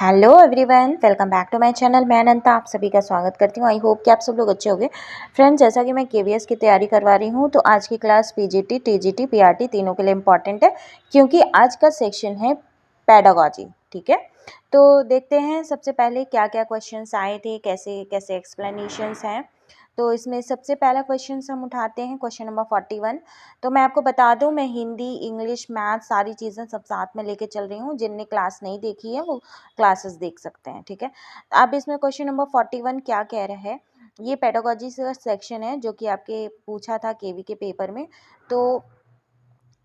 Hello everyone, welcome back to my channel. मैं अनंता आप सभी का स्वागत करती हूँ। आई होप कि आप सब लोग अच्छे होंगे। फ्रेंड्स, जैसा कि मैं केवीएस की तैयारी करवा रही हूँ, तो आज की क्लास पीजीटी, टीजीटी, पीआरटी तीनों के लिए इम्पॉर्टेंट है, क्योंकि आज का सेक्शन है पेडागॉजी। ठीक है, तो देखते हैं सबसे पहले क्या क्या क्वेश्चंस आए थे, कैसे कैसे एक्सप्लेनेशंस हैं। तो इसमें सबसे पहला क्वेश्चन हम उठाते हैं, क्वेश्चन नंबर 41। तो मैं आपको बता दूं, मैं हिंदी, इंग्लिश, मैथ सारी चीज़ें सब साथ में लेके चल रही हूँ। जिनने क्लास नहीं देखी है वो क्लासेस देख सकते हैं। ठीक है, अब इसमें क्वेश्चन नंबर 41 क्या कह रहा है। ये पेडागॉजी का सेक्शन है जो कि आपके पूछा था केवी के पेपर में। तो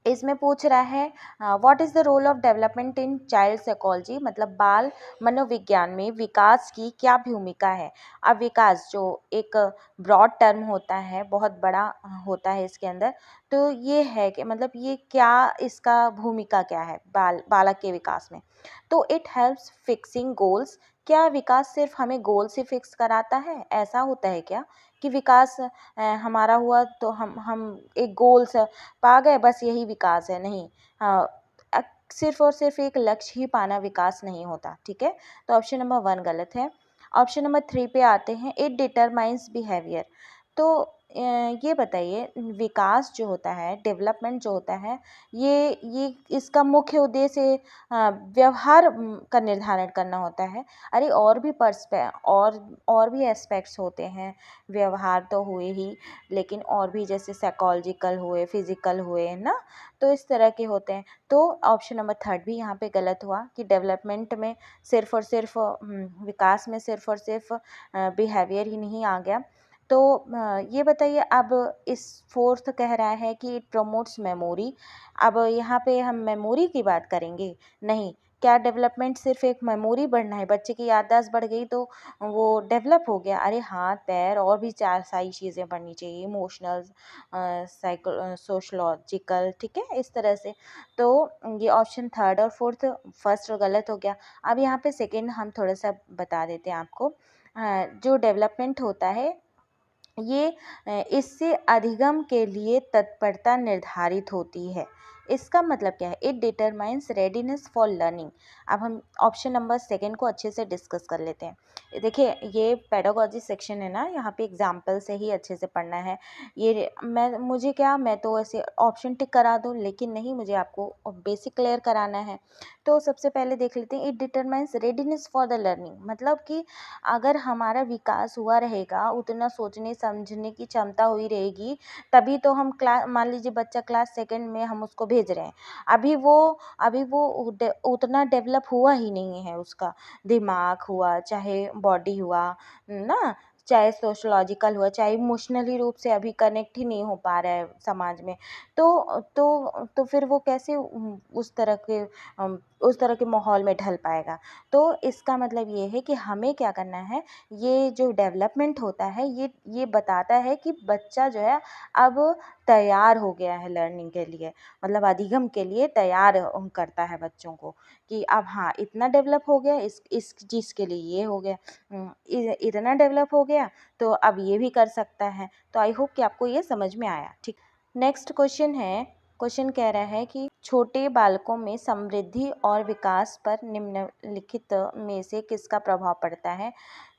इसमें पूछ रहा है what is the role of development in child psychology, मतलब बाल मनोविज्ञान में विकास की क्या भूमिका है। अब विकास जो एक ब्रॉड टर्म होता है, बहुत बड़ा होता है इसके अंदर, तो ये है कि मतलब ये क्या, इसका भूमिका क्या है बालक के विकास में। तो इट हेल्प्स फिक्सिंग गोल्स। क्या विकास सिर्फ हमें गोल से फिक्स कराता है? ऐसा होता है क्या कि विकास हमारा हुआ तो हम एक गोल से पा गए, बस यही विकास है? नहीं, सिर्फ और सिर्फ एक लक्ष्य ही पाना विकास नहीं होता। ठीक है, तो ऑप्शन नंबर 1 गलत है। ऑप्शन नंबर 3 पे आते हैं, इट डिटरमाइंस बिहेवियर। तो ये बताइए, विकास जो होता है, डेवलपमेंट जो होता है, ये इसका मुख्य उद्देश्य व्यवहार का निर्धारण करना होता है। अरे और भी और भी एस्पेक्ट्स होते हैं। व्यवहार तो हुए ही, लेकिन और भी जैसे साइकोलॉजिकल हुए, फिजिकल हुए ना, तो इस तरह के होते हैं। तो ऑप्शन नंबर 3 भी यहाँ पे गलत हुआ कि डेवलपमेंट में सिर्फ और सिर्फ विकास में सिर्फ और सिर्फ बिहेवियर ही नहीं आ गया। तो ये बताइए, अब इस फोर्थ कह रहा है कि इट प्रमोट्स मेमोरी। अब यहाँ पे हम मेमोरी की बात करेंगे? नहीं। क्या डेवलपमेंट सिर्फ एक मेमोरी बढ़ना है? बच्चे की याददाश्त बढ़ गई तो वो डेवलप हो गया? अरे हाथ पैर और भी चार सारी चीज़ें बढ़नी चाहिए, इमोशनल, सोशलॉजिकल। ठीक है, इस तरह से। तो ये ऑप्शन 3 और 4, फर्स्ट गलत हो गया। अब यहाँ पे सेकंड हम थोड़ा सा बता देते हैं आपको। जो डेवलपमेंट होता है, ये इससे अधिगम के लिए तत्परता निर्धारित होती है। इसका मतलब क्या है? It determines readiness for learning. अब हम ऑप्शन नंबर 2 को अच्छे से डिस्कस कर लेते हैं। देखिए, ये पेडागॉजी सेक्शन है ना, यहाँ पे एग्जाम्पल से ही अच्छे से पढ़ना है। ये मैं तो ऐसे ऑप्शन टिक करा दूँ, लेकिन नहीं, मुझे आपको बेसिक क्लियर कराना है। तो सबसे पहले देख लेते हैं, it determines readiness for the learning, मतलब कि अगर हमारा विकास हुआ रहेगा, उतना सोचने समझने की क्षमता हुई रहेगी, तभी तो हम मान लीजिए बच्चा क्लास 2 में हम उसको भेज रहे हैं। अभी वो उतना डेवलप हुआ ही नहीं है, उसका दिमाग हुआ चाहे बॉडी हुआ ना, चाहे सोशलॉजिकल हुआ चाहे इमोशनली रूप से अभी कनेक्ट ही नहीं हो पा रहा है समाज में। तो फिर वो कैसे उस तरह के माहौल में ढल पाएगा। तो इसका मतलब ये है कि हमें क्या करना है, ये जो डेवलपमेंट होता है, ये बताता है कि बच्चा जो है अब तैयार हो गया है लर्निंग के लिए, मतलब अधिगम के लिए तैयार करता है बच्चों को कि अब हाँ, इतना डेवलप हो गया, इस चीज़ के लिए ये हो गया, इतना डेवलप हो गया तो अब ये भी कर सकता है। तो आई होप कि आपको ये समझ में आया। ठीक, नेक्स्ट क्वेश्चन है। क्वेश्चन कह रहा है कि छोटे बालकों में समृद्धि और विकास पर निम्नलिखित में से किसका प्रभाव पड़ता है।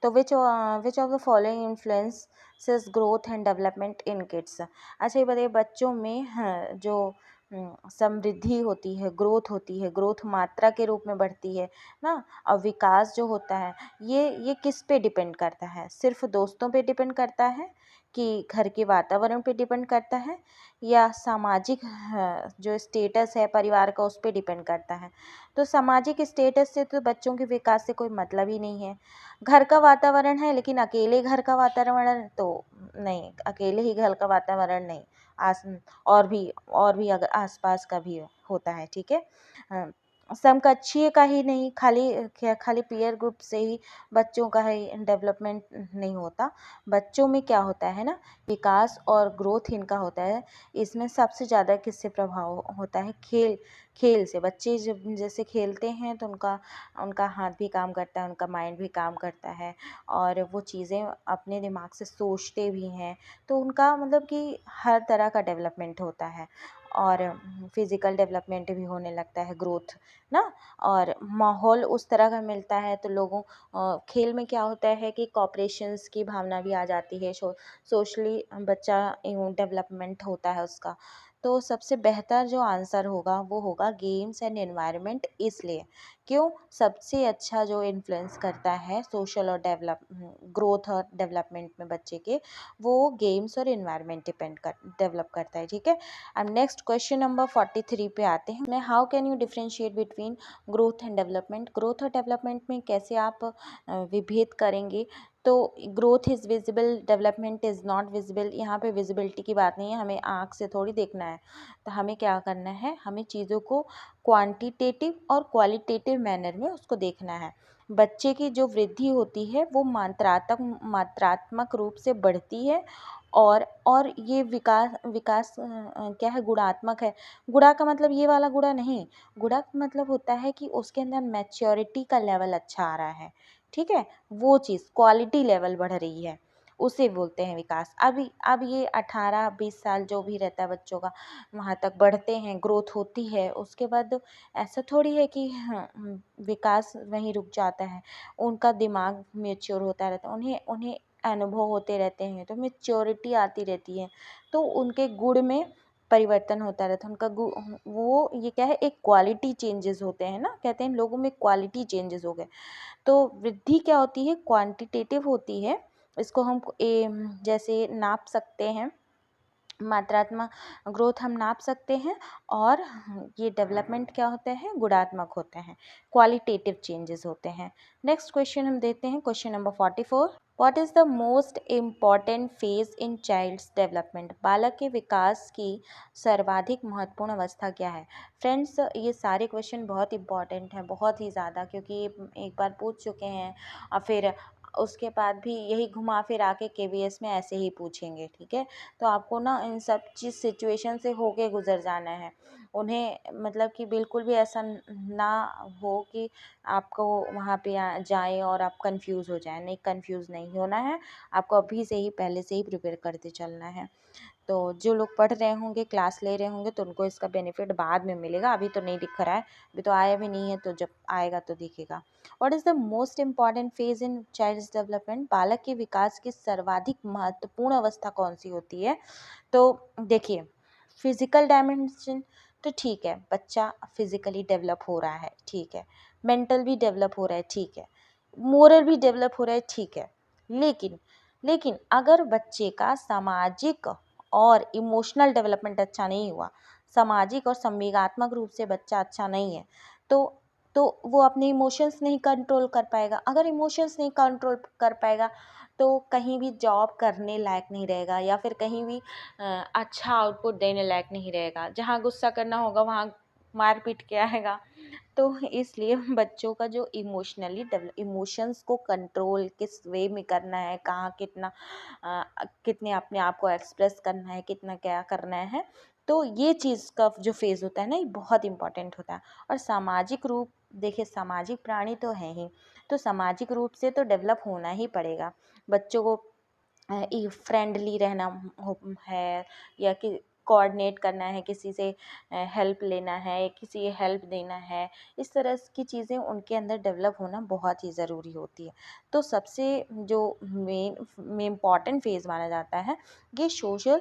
तो which of the following influences growth and development in kids. अच्छा, ये बताइए, बच्चों में जो समृद्धि होती है, ग्रोथ होती है, ग्रोथ मात्रा के रूप में बढ़ती है ना, और विकास जो होता है, ये किस पे डिपेंड करता है? सिर्फ दोस्तों पे डिपेंड करता है कि घर के वातावरण पे डिपेंड करता है, या सामाजिक जो स्टेटस है परिवार का, उस पे डिपेंड करता है? तो सामाजिक स्टेटस से तो बच्चों के विकास से कोई मतलब ही नहीं है। घर का वातावरण है, लेकिन अकेले घर का वातावरण तो नहीं, अकेले ही घर का वातावरण नहीं, आस और भी अगर आसपास का भी होता है। ठीक है, समकक्षीय का ही नहीं, खाली पीयर ग्रुप से ही बच्चों का ही डेवलपमेंट नहीं होता। बच्चों में क्या होता है ना, विकास और ग्रोथ इनका होता है। इसमें सबसे ज़्यादा किससे प्रभाव होता है? खेल से। बच्चे जब जैसे खेलते हैं तो उनका उनका हाथ भी काम करता है, उनका माइंड भी काम करता है, और वो चीज़ें अपने दिमाग से सोचते भी हैं। तो उनका मतलब कि हर तरह का डेवलपमेंट होता है। और फिज़िकल डेवलपमेंट भी होने लगता है, ग्रोथ ना। और माहौल उस तरह का मिलता है तो लोगों खेल में क्या होता है कि कोऑपरेशंस की भावना भी आ जाती है, सोशली बच्चा डेवलपमेंट होता है उसका। तो सबसे बेहतर जो आंसर होगा वो होगा गेम्स एंड एनवायरनमेंट। इसलिए क्यों, सबसे अच्छा जो इन्फ्लुएंस करता है सोशल और ग्रोथ और डेवलपमेंट में बच्चे के, वो गेम्स और इन्वायरमेंट डेवलप करता है, ठीक है। अब नेक्स्ट क्वेश्चन नंबर 43 पे आते हैं। मैं how can you differentiate between growth and development. Growth और डेवलपमेंट में कैसे आप विभेद करेंगे। तो growth is visible, development is not visible. यहाँ पे विजिबिलिटी की बात नहीं है, हमें आँख से थोड़ी देखना है। तो हमें क्या करना है, हमें चीज़ों को क्वांटिटेटिव और क्वालिटेटिव मैनर में उसको देखना है। बच्चे की जो वृद्धि होती है वो मात्रात्मक रूप से बढ़ती है, और ये विकास विकास क्या है, गुणात्मक है। गुणा का मतलब ये वाला गुणा नहीं, गुणा का मतलब होता है कि उसके अंदर मैच्योरिटी का लेवल अच्छा आ रहा है, ठीक है। वो चीज़ क्वालिटी लेवल बढ़ रही है, उसे बोलते हैं विकास। अब ये 18-20 साल जो भी रहता है बच्चों का, वहाँ तक बढ़ते हैं, ग्रोथ होती है। उसके बाद ऐसा थोड़ी है कि विकास वहीं रुक जाता है। उनका दिमाग मैच्योर होता रहता है, उन्हें उन्हें अनुभव होते रहते हैं, तो मैच्योरिटी आती रहती है। तो उनके गुण में परिवर्तन होता रहता है। उनका वो ये क्या है, एक क्वालिटी चेंजेस होते हैं ना, कहते हैं लोगों में क्वालिटी चेंजेस हो गए। तो वृद्धि क्या होती है, क्वांटिटेटिव होती है। इसको हम जैसे नाप सकते हैं, मात्रात्मक ग्रोथ हम नाप सकते हैं, और ये डेवलपमेंट क्या होते हैं, गुणात्मक होते हैं, क्वालिटेटिव चेंजेस होते हैं। नेक्स्ट क्वेश्चन हम देखते हैं, question number 44। What is the most important phase in child's development. बालक के विकास की सर्वाधिक महत्वपूर्ण अवस्था क्या है। फ्रेंड्स, ये सारे क्वेश्चन बहुत इंपॉर्टेंट हैं, बहुत ही ज़्यादा, क्योंकि ये एक बार पूछ चुके हैं और फिर उसके बाद भी यही घुमा फिरा के केवीएस में ऐसे ही पूछेंगे, ठीक है। तो आपको ना इन सब चीज़ सिचुएशन से होके गुजर जाना है। उन्हें मतलब कि बिल्कुल भी ऐसा ना हो कि आपको वहाँ पे जाएं और आप कंफ्यूज हो जाएं। नहीं, कंफ्यूज नहीं होना है, आपको अभी से ही पहले से ही प्रिपेयर करते चलना है। तो जो लोग पढ़ रहे होंगे, क्लास ले रहे होंगे, तो उनको इसका बेनिफिट बाद में मिलेगा, अभी तो नहीं दिख रहा है, अभी तो आया भी नहीं है, तो जब आएगा तो दिखेगा। What is the most important phase in child's development. बालक के विकास की सर्वाधिक महत्वपूर्ण अवस्था कौन सी होती है। तो देखिए, फिजिकल डायमेंशन तो ठीक है, बच्चा फिजिकली डेवलप हो रहा है, ठीक है। मेंटल भी डेवलप हो रहा है, ठीक है। मोरल भी डेवलप हो रहा है, ठीक है। लेकिन लेकिन अगर बच्चे का सामाजिक और इमोशनल डेवलपमेंट अच्छा नहीं हुआ, सामाजिक और संवेगात्मक रूप से बच्चा अच्छा नहीं है, तो तो वो अपने इमोशंस नहीं कंट्रोल कर पाएगा। अगर इमोशंस नहीं कंट्रोल कर पाएगा तो कहीं भी जॉब करने लायक नहीं रहेगा, या फिर कहीं भी अच्छा आउटपुट देने लायक नहीं रहेगा। जहाँ गुस्सा करना होगा वहाँ मार पीट के आएगा। तो इसलिए बच्चों का जो इमोशंस को कंट्रोल किस वे में करना है, कहाँ कितना कितने अपने आप को एक्सप्रेस करना है, कितना क्या करना है, तो ये चीज़ का जो फेज़ होता है ना, ये बहुत इंपॉर्टेंट होता है। और सामाजिक रूप, देखिए सामाजिक प्राणी तो हैं ही, तो सामाजिक रूप से तो डेवलप होना ही पड़ेगा। बच्चों को फ्रेंडली रहना है, या कि कोऑर्डिनेट करना है, किसी से हेल्प लेना है, किसी हेल्प देना है, इस तरह की चीज़ें उनके अंदर डेवलप होना बहुत ही ज़रूरी होती है। तो सबसे जो मेन इम्पॉर्टेंट फेज़ माना जाता है, ये सोशियो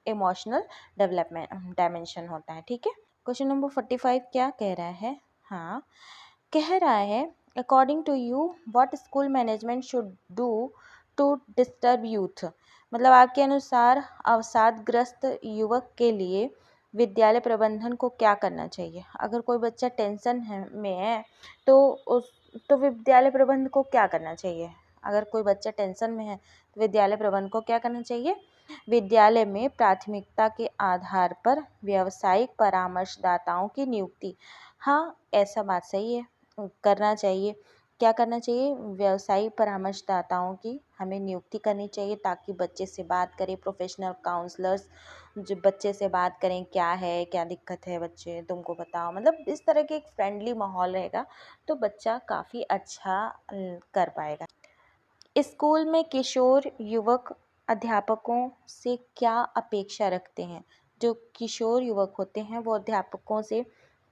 इमोशनल डेवलपमेंट डायमेंशन होता है, ठीक है। क्वेश्चन नंबर 45 क्या कह रहा है। हाँ, कह रहा है, according to you what school management should do to disturb youth. मतलब आपके अनुसार अवसादग्रस्त युवक के लिए विद्यालय प्रबंधन को क्या करना चाहिए। अगर कोई बच्चा टेंशन में है तो उस तो विद्यालय प्रबंधन को क्या करना चाहिए। अगर कोई बच्चा टेंशन में है तो विद्यालय प्रबंधन को क्या करना चाहिए। विद्यालय में प्राथमिकता के आधार पर व्यावसायिक परामर्शदाताओं की नियुक्ति। हाँ, ऐसा बात सही है, करना चाहिए। क्या करना चाहिए, व्यवसायिक परामर्शदाताओं की हमें नियुक्ति करनी चाहिए, ताकि बच्चे से बात करें, प्रोफेशनल काउंसलर्स जो बच्चे से बात करें, क्या है, क्या दिक्कत है बच्चे, तुमको बताओ, मतलब इस तरह के एक फ्रेंडली माहौल रहेगा तो बच्चा काफ़ी अच्छा कर पाएगा। स्कूल में किशोर युवक अध्यापकों से क्या अपेक्षा रखते हैं? जो किशोर युवक होते हैं वो अध्यापकों से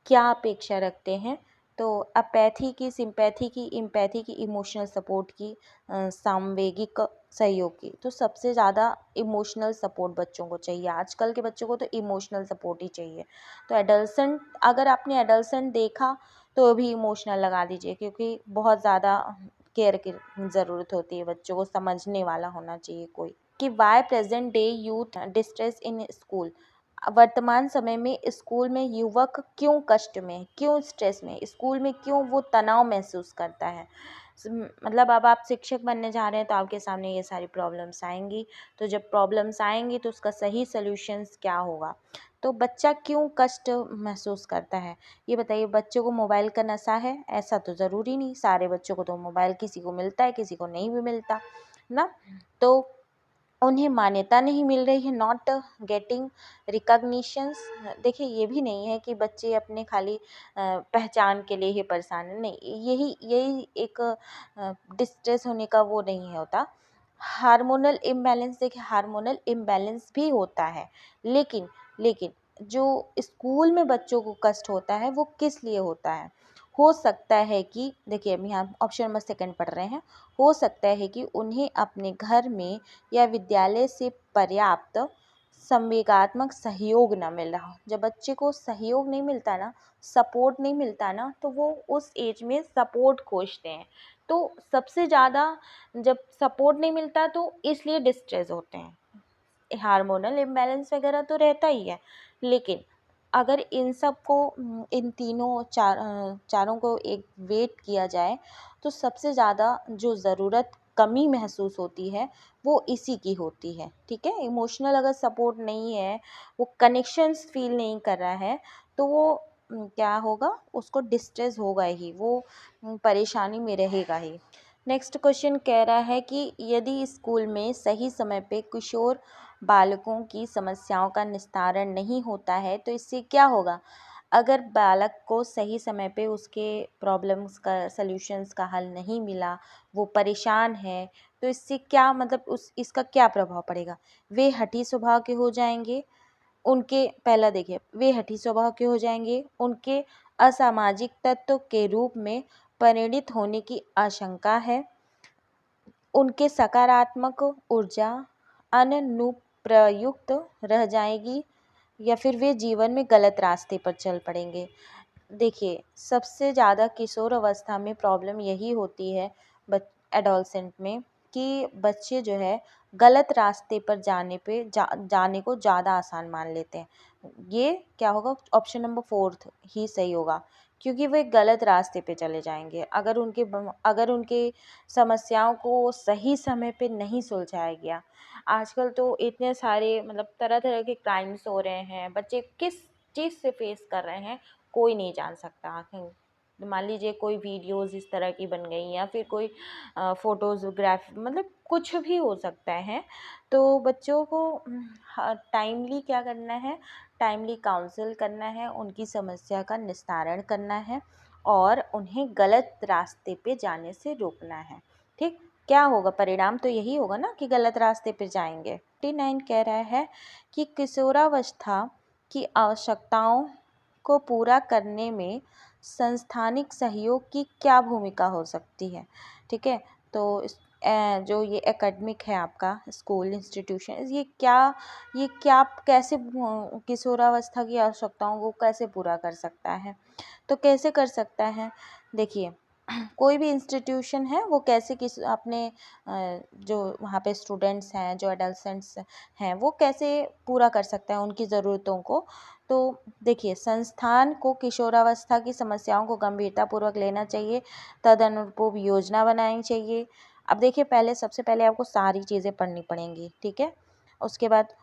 क्या अपेक्षा रखते हैं? तो अपैथी की, सिम्पैथी की, एम्पैथी की, इमोशनल सपोर्ट की, सामवेगिक सहयोग की। तो सबसे ज़्यादा इमोशनल सपोर्ट बच्चों को चाहिए। आजकल के बच्चों को तो इमोशनल सपोर्ट ही चाहिए। तो एडolescent, अगर आपने एडolescent देखा तो भी इमोशनल लगा दीजिए, क्योंकि बहुत ज़्यादा केयर की ज़रूरत होती है। बच्चों को समझने वाला होना चाहिए कोई। कि why present day youth distress in school. वर्तमान समय में स्कूल में युवक क्यों कष्ट में, क्यों स्ट्रेस में, स्कूल में क्यों वो तनाव महसूस करता है। मतलब अब आप शिक्षक बनने जा रहे हैं तो आपके सामने ये सारी प्रॉब्लम्स आएंगी। तो जब प्रॉब्लम्स आएंगी तो उसका सही सल्यूशंस क्या होगा। तो बच्चा क्यों कष्ट महसूस करता है, ये बताइए। बच्चों को मोबाइल का नशा है, ऐसा तो ज़रूरी नहीं। सारे बच्चों को तो मोबाइल किसी को मिलता है, किसी को नहीं भी मिलता ना। तो उन्हें मान्यता नहीं मिल रही है, नॉट गेटिंग रिकॉग्निशंस। देखिए ये भी नहीं है कि बच्चे अपने खाली पहचान के लिए ही परेशान है, नहीं। यही यही एक डिस्ट्रेस होने का वो नहीं होता। हार्मोनल इम्बैलेंस, देखिए हार्मोनल इम्बैलेंस भी होता है, लेकिन लेकिन जो स्कूल में बच्चों को कष्ट होता है वो किस लिए होता है। हो सकता है कि, देखिए अब यहाँ ऑप्शन नंबर सेकंड पढ़ रहे हैं। हो सकता है कि उन्हें अपने घर में या विद्यालय से पर्याप्त संवेगात्मक सहयोग न मिल रहा हो। जब बच्चे को सहयोग नहीं मिलता ना, सपोर्ट नहीं मिलता ना, तो वो उस एज में सपोर्ट खोजते हैं। तो सबसे ज़्यादा जब सपोर्ट नहीं मिलता तो इसलिए डिस्ट्रेस होते हैं। हार्मोनल इम्बैलेंस वगैरह तो रहता ही है, लेकिन अगर इन सब को, इन तीनों चारों को एक वेट किया जाए तो सबसे ज़्यादा जो ज़रूरत कमी महसूस होती है वो इसी की होती है। ठीक है, इमोशनल अगर सपोर्ट नहीं है, वो कनेक्शंस फील नहीं कर रहा है, तो वो क्या होगा, उसको डिस्ट्रेस होगा ही, वो परेशानी में रहेगा ही। नेक्स्ट क्वेश्चन कह रहा है कि यदि स्कूल में सही समय पे किशोर बालकों की समस्याओं का निस्तारण नहीं होता है तो इससे क्या होगा। अगर बालक को सही समय पे उसके प्रॉब्लम्स का, सॉल्यूशंस का हल नहीं मिला, वो परेशान है, तो इससे क्या मतलब उस इसका क्या प्रभाव पड़ेगा। वे हठी स्वभाव के हो जाएंगे, उनके, पहला देखिए, वे हठी स्वभाव के हो जाएंगे, उनके असामाजिक तत्व के रूप में परिणित होने की आशंका है, उनके सकारात्मक ऊर्जा अनुप्रयुक्त रह जाएगी, या फिर वे जीवन में गलत रास्ते पर चल पड़ेंगे। देखिए सबसे ज़्यादा किशोर अवस्था में प्रॉब्लम यही होती है एडोलसेंट में, कि बच्चे जो है गलत रास्ते पर जाने को ज़्यादा आसान मान लेते हैं। ये क्या होगा, ऑप्शन नंबर फोर्थ ही सही होगा, क्योंकि वे गलत रास्ते पे चले जाएंगे अगर उनके समस्याओं को सही समय पे नहीं सुलझाया गया। आजकल तो इतने सारे मतलब तरह तरह के क्राइम्स हो रहे हैं, बच्चे किस चीज़ से फेस कर रहे हैं कोई नहीं जान सकता। मान लीजिए कोई वीडियोस इस तरह की बन गई, या फिर कोई फोटोग्राफ, मतलब कुछ भी हो सकता है। तो बच्चों को टाइमली क्या करना है, टाइमली काउंसिल करना है, उनकी समस्या का निस्तारण करना है और उन्हें गलत रास्ते पे जाने से रोकना है। ठीक, क्या होगा, परिणाम तो यही होगा ना कि गलत रास्ते पे जाएंगे। 49 कह रहा है कि किशोरावस्था की आवश्यकताओं को पूरा करने में संस्थानिक सहयोग की क्या भूमिका हो सकती है। ठीक है, तो जो ये एकेडमिक है आपका स्कूल इंस्टीट्यूशन, ये क्या कैसे किशोरावस्था की आवश्यकताओं को कैसे पूरा कर सकता है। तो कैसे कर सकता है, देखिए कोई भी इंस्टीट्यूशन है वो कैसे किस अपने जो वहाँ पे स्टूडेंट्स हैं, जो एडल्सेंट्स हैं, वो कैसे पूरा कर सकता है उनकी ज़रूरतों को। तो देखिए संस्थान को किशोरावस्था की समस्याओं को गंभीरतापूर्वक लेना चाहिए, तदनुरूप योजना बनानी चाहिए। अब देखिए सबसे पहले आपको सारी चीज़ें पढ़नी पड़ेंगी। ठीक है, उसके बाद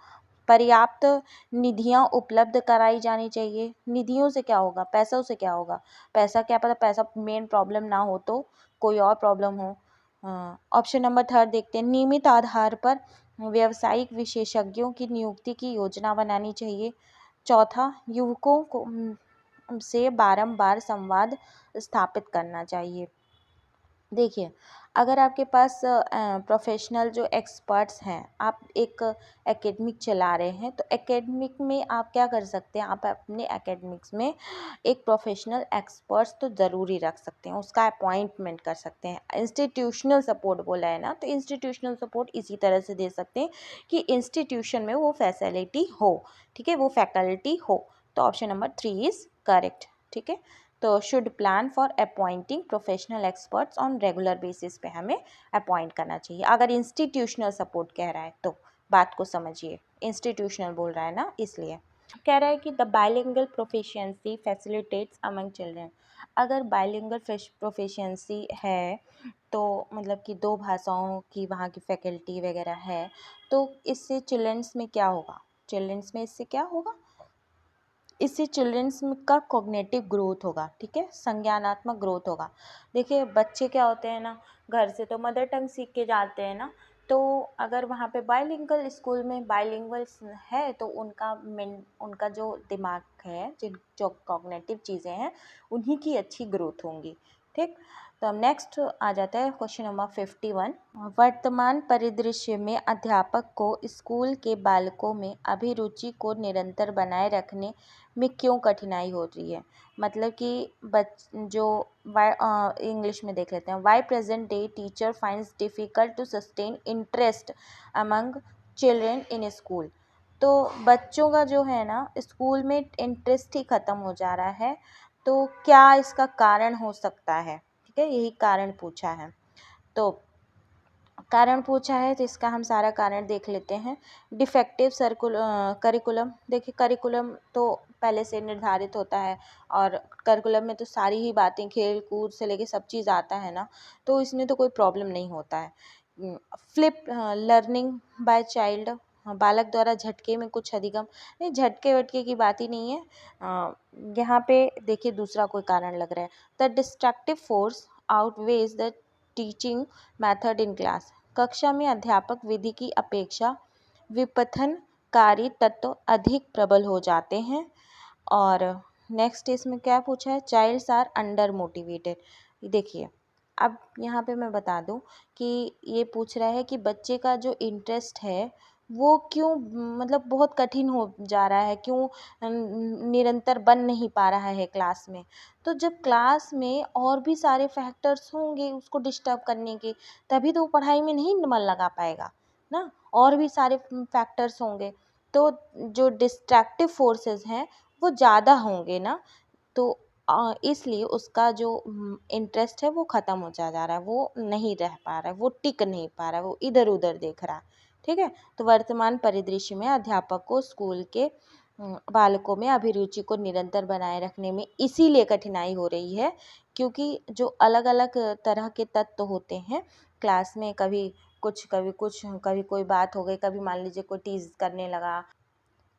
पर्याप्त निधियाँ उपलब्ध कराई जानी चाहिए। निधियों से क्या होगा, पैसों से क्या होगा, पैसा क्या पता, पैसा मेन प्रॉब्लम ना हो तो कोई और प्रॉब्लम हो। ऑप्शन नंबर थर्ड देखते हैं, नियमित आधार पर व्यावसायिक विशेषज्ञों की नियुक्ति की योजना बनानी चाहिए। चौथा, युवकों को से बारंबार संवाद स्थापित करना चाहिए। देखिए, अगर आपके पास प्रोफेशनल जो एक्सपर्ट्स हैं, आप एक एकेडमिक चला रहे हैं, तो एकेडमिक में आप क्या कर सकते हैं, आप अपने एकेडमिक्स में एक प्रोफेशनल एक्सपर्ट्स तो ज़रूरी रख सकते हैं, उसका अपॉइंटमेंट कर सकते हैं। इंस्टीट्यूशनल सपोर्ट बोला है ना, तो इंस्टीट्यूशनल सपोर्ट इसी तरह से दे सकते हैं कि इंस्टीट्यूशन में वो फैसिलिटी हो, ठीक है, वो फैकल्टी हो। तो ऑप्शन नंबर 3 इज़ करेक्ट, ठीक है। तो should plan for appointing professional experts on regular basis पे हमें अपॉइंट करना चाहिए। अगर इंस्टीट्यूशनल सपोर्ट कह रहा है तो बात को समझिए, इंस्टीट्यूशनल बोल रहा है ना, इसलिए कह रहा है कि the bilingual proficiency facilitates among children. अगर बाइलिंगुअल प्रोफिशिएंसी है तो मतलब कि दो भाषाओं की वहाँ की फैकल्टी वगैरह है, तो इससे चिल्ड्रंस में क्या होगा, चिल्ड्रंस में इससे क्या होगा, इससे चिल्ड्रंस का कॉग्निटिव ग्रोथ होगा, ठीक है, संज्ञानात्मक ग्रोथ होगा। देखिए बच्चे क्या होते हैं ना, घर से तो मदर टंग सीख के जाते हैं ना, तो अगर वहाँ पे बाइलिंगुअल स्कूल में बाइलिंगुअल है तो उनका जो दिमाग है, जिन जो कॉग्निटिव चीज़ें हैं उन्हीं की अच्छी ग्रोथ होंगी, ठीक। तो अब नेक्स्ट आ जाता है क्वेश्चन नंबर 51। वर्तमान परिदृश्य में अध्यापक को स्कूल के बालकों में अभिरुचि को निरंतर बनाए रखने में क्यों कठिनाई हो रही है। मतलब कि जो इंग्लिश में देख लेते हैं, why present day teacher finds difficult to sustain interest among children in school. तो बच्चों का जो है ना स्कूल में इंटरेस्ट ही ख़त्म हो जा रहा है, तो क्या इसका कारण हो सकता है, ठीक है, यही कारण पूछा है। तो कारण पूछा है तो इसका हम सारा कारण देख लेते हैं। डिफेक्टिव करिकुलम, देखिए करिकुलम तो पहले से निर्धारित होता है और करिकुलम में तो सारी ही बातें खेल कूद से लेके सब चीज़ आता है ना, तो इसमें तो कोई प्रॉब्लम नहीं होता है। फ्लिप लर्निंग बाय चाइल्ड, बालक द्वारा झटके में कुछ अधिगम, नहीं झटके वटके की बात ही नहीं है। यहाँ पे देखिए दूसरा कोई कारण लग रहा है, the destructive force outweighs the teaching method in class. कक्षा में अध्यापक विधि की अपेक्षा विपथनकारी तत्व अधिक प्रबल हो जाते हैं। और नेक्स्ट इसमें क्या पूछा है, चाइल्ड्स आर अंडर मोटिवेटेड। देखिए अब यहाँ पे मैं बता दूँ कि ये पूछ रहा है कि बच्चे का जो इंटरेस्ट है वो क्यों मतलब बहुत कठिन हो जा रहा है, क्यों निरंतर बन नहीं पा रहा है क्लास में। तो जब क्लास में और भी सारे फैक्टर्स होंगे उसको डिस्टर्ब करने के, तभी तो वो पढ़ाई में नहीं मन लगा पाएगा ना, और भी सारे फैक्टर्स होंगे, तो जो डिस्ट्रैक्टिव फोर्सेस हैं वो ज़्यादा होंगे ना, तो इसलिए उसका जो इंटरेस्ट है वो ख़त्म हो जा रहा है, वो नहीं रह पा रहा है, वो टिक नहीं पा रहा है, वो इधर उधर देख रहा है, ठीक है। तो वर्तमान परिदृश्य में अध्यापक को स्कूल के बालकों में अभिरुचि को निरंतर बनाए रखने में इसीलिए कठिनाई हो रही है क्योंकि जो अलग अलग तरह के तत्व होते हैं क्लास में, कभी कोई बात हो गई, कभी मान लीजिए कोई टीज करने लगा।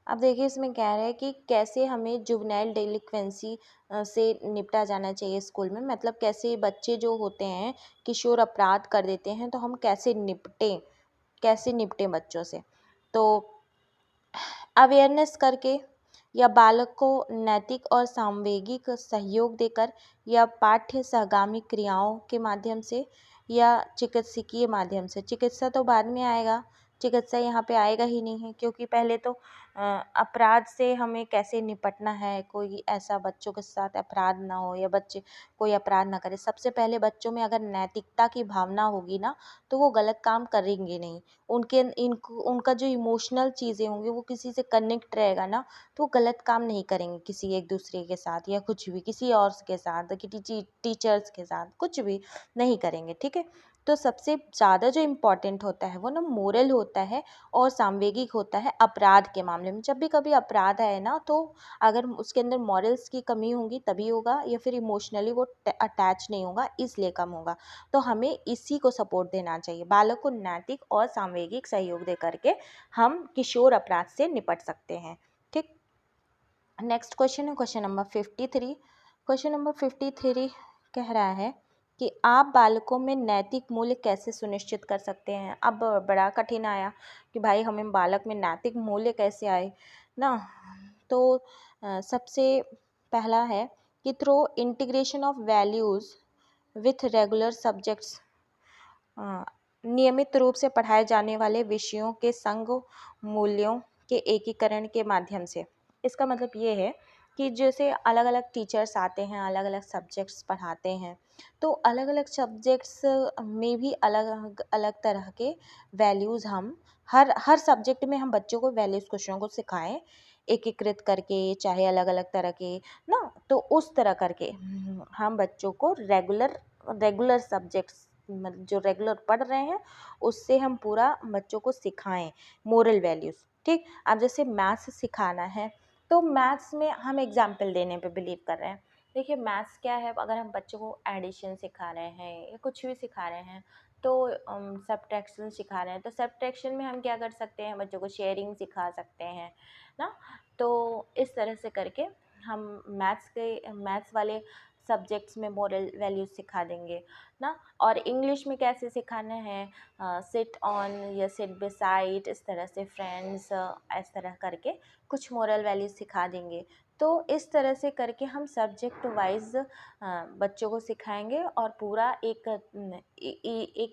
अब देखिए इसमें कह रहे हैं कि कैसे हमें जुवेनाइल डेलिक्वेंसी से निपटा जाना चाहिए स्कूल में, मतलब कैसे बच्चे जो होते हैं किशोर अपराध कर देते हैं तो हम कैसे निपटें बच्चों से। तो अवेयरनेस करके, या बालक को नैतिक और सांवेगिक सहयोग देकर, या पाठ्य सहगामी क्रियाओं के माध्यम से, या चिकित्सकीय माध्यम से। चिकित्सा तो बाद में आएगा, चिकित्सा यहाँ पे आएगा ही नहीं है क्योंकि पहले तो अपराध से हमें कैसे निपटना है, कोई ऐसा बच्चों के साथ अपराध ना हो या बच्चे कोई अपराध ना करे। सबसे पहले बच्चों में अगर नैतिकता की भावना होगी ना तो वो गलत काम करेंगे नहीं। उनका जो इमोशनल चीज़ें होंगी वो किसी से कनेक्ट रहेगा ना, तो वो गलत काम नहीं करेंगे किसी एक दूसरे के साथ या कुछ भी किसी और के साथ, कि टीचर्स के साथ कुछ भी नहीं करेंगे, ठीक है। तो सबसे ज़्यादा जो इम्पोर्टेंट होता है वो ना मोरल होता है और सांवेगिक होता है अपराध के मामले में। जब भी कभी अपराध है ना तो अगर उसके अंदर मॉरल्स की कमी होगी तभी होगा, या फिर इमोशनली वो अटैच नहीं होगा इसलिए कम होगा। तो हमें इसी को सपोर्ट देना चाहिए, बालक को नैतिक और सांवेगिक सहयोग दे करके हम किशोर अपराध से निपट सकते हैं, ठीक। नेक्स्ट क्वेश्चन है क्वेश्चन नंबर 53। क्वेश्चन नंबर 53 कह रहा है कि आप बालकों में नैतिक मूल्य कैसे सुनिश्चित कर सकते हैं। अब बड़ा कठिन आया कि भाई हमें बालक में नैतिक मूल्य कैसे आए ना, तो सबसे पहला है कि through integration of values with regular subjects, नियमित रूप से पढ़ाए जाने वाले विषयों के संग मूल्यों के एकीकरण के माध्यम से। इसका मतलब ये है कि जैसे अलग अलग टीचर्स आते हैं, अलग अलग सब्जेक्ट्स पढ़ाते हैं, तो अलग अलग सब्जेक्ट्स में भी अलग अलग तरह के वैल्यूज़ हम हर सब्जेक्ट में हम बच्चों को वैल्यूज़ क्वेश्चनों को सिखाएं, एकीकृत करके, चाहे अलग अलग तरह के ना, तो उस तरह करके हम बच्चों को रेगुलर सब्जेक्ट्स, मतलब जो रेगुलर पढ़ रहे हैं उससे हम पूरा बच्चों को सिखाएं मोरल वैल्यूज़। ठीक, अब जैसे मैथ्स सिखाना है तो मैथ्स में हम एग्जाम्पल देने पे बिलीव कर रहे हैं। देखिए मैथ्स क्या है, अगर हम बच्चों को एडिशन सिखा रहे हैं या कुछ भी सिखा रहे हैं, तो सब्ट्रैक्शन सिखा रहे हैं, तो सब्ट्रैक्शन में हम क्या कर सकते हैं, बच्चों को शेयरिंग सिखा सकते हैं ना। तो इस तरह से करके हम मैथ्स वाले सब्जेक्ट्स में मोरल वैल्यूज सिखा देंगे ना। और इंग्लिश में कैसे सिखाना है, सिट ऑन या सिट बिसाइड, इस तरह से फ्रेंड्स, इस तरह करके कुछ मोरल वैल्यूज सिखा देंगे। तो इस तरह से करके हम सब्जेक्ट वाइज बच्चों को सिखाएंगे और पूरा एक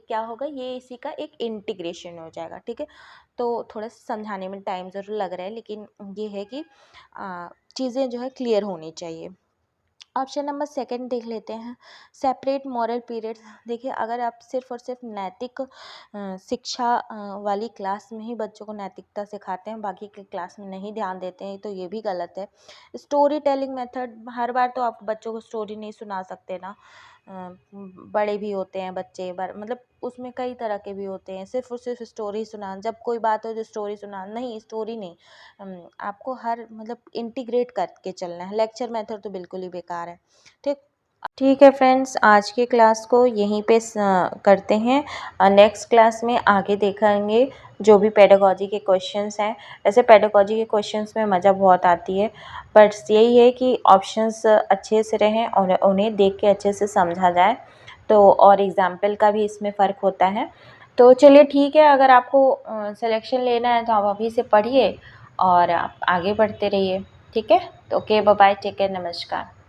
क्या होगा, ये इसी का एक इंटीग्रेशन हो जाएगा। ठीक है, तो थोड़ा सा समझाने में टाइम ज़रूर लग रहा है, लेकिन ये है कि चीज़ें जो है क्लियर होनी चाहिए। ऑप्शन नंबर सेकंड देख लेते हैं, सेपरेट मॉरल पीरियड्स। देखिए अगर आप सिर्फ और सिर्फ नैतिक शिक्षा वाली क्लास में ही बच्चों को नैतिकता सिखाते हैं, बाकी की क्लास में नहीं ध्यान देते हैं, तो ये भी गलत है। स्टोरी टेलिंग मेथड, हर बार तो आप बच्चों को स्टोरी नहीं सुना सकते ना, बड़े भी होते हैं बच्चे, मतलब उसमें कई तरह के भी होते हैं, सिर्फ और सिर्फ स्टोरी सुना, जब कोई बात हो जो स्टोरी सुना, नहीं स्टोरी नहीं, आपको हर मतलब इंटीग्रेट करके चलना है। लेक्चर मेथड तो बिल्कुल ही बेकार है। ठीक है फ्रेंड्स, आज की क्लास को यहीं पे करते हैं। नेक्स्ट क्लास में आगे देखेंगे जो भी पेडागॉजी के क्वेश्चंस हैं। वैसे पेडागॉजी के क्वेश्चंस में मज़ा बहुत आती है, बट यही है कि ऑप्शंस अच्छे से रहें और उन्हें देख के अच्छे से समझा जाए, तो और एग्जाम्पल का भी इसमें फ़र्क होता है। तो चलिए ठीक है, अगर आपको सिलेक्शन लेना है तो आप अभी से पढ़िए और आप आगे बढ़ते रहिए। ठीक है, तो okay, bye bye, take care, नमस्कार।